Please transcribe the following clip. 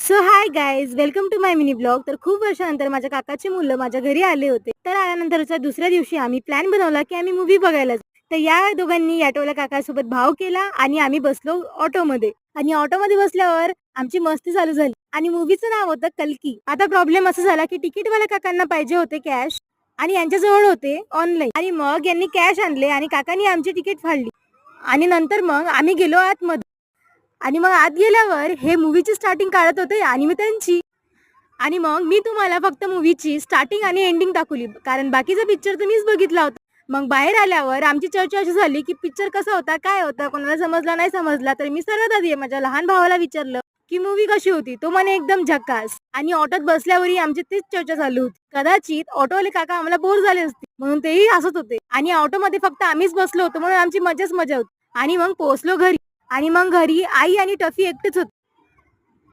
So hi guys, welcome to my mini blog. तर खूप वर्षानंतर माझ्या काकाची मुलं माझ्या घरी आले होते. तर आल्यानंतरच्या दुसऱ्या दिवशी आम्ही प्लॅन बनवला की आम्ही मूवी बघायला जाऊ. तर या दोघांनी ऑटोला काकासोबत भाव केला आणि आम्ही बसलो ऑटोमध्ये. आणि ऑटोमध्ये बसल्यावर आमची मस्ती चालू झाली आणि मूवीचं नाव होतं कल्की. आता प्रॉब्लेम असा झाला की तिकीटवाल्या काकांना पाहिजे होते कॅश आणि यांच्याजवळ होते ऑनलाईन. आणि मग यांनी कॅश आणले आणि काकांनी आमची तिकीट फाडली. आणि नंतर मग आम्ही गेलो आतमध्ये. आणि मग आत गेल्यावर हे मूवीची स्टार्टिंग काढत होते आणि मी त्यांची. आणि मग मी तुम्हाला फक्त मूवीची स्टार्टिंग आणि एंडिंग दाखवली, कारण बाकीचा पिक्चर तुम्हीच बघितला होता. मग बाहेर आल्यावर आमची चर्चा अशी झाली की पिक्चर कसा होता, काय होता, कोणाला समजला नाही समजला. तर मी सर्वात आधी माझ्या लहान भावाला विचारलं की मूवी कशी होती. तो म्हणे एकदम झकास. आणि ऑटोत बसल्यावरही आमची तीच चर्चा चालू होती. कदाचित ऑटोवाले काका आम्हाला बोर झाले असते म्हणून तेही हसत होते. आणि ऑटोमध्ये फक्त आम्हीच बसलो होतो म्हणून आमची मजाच मजा होती. आणि मग पोहोचलो घरी. आणि मग घरी आई आणि टफी एकटेच होते.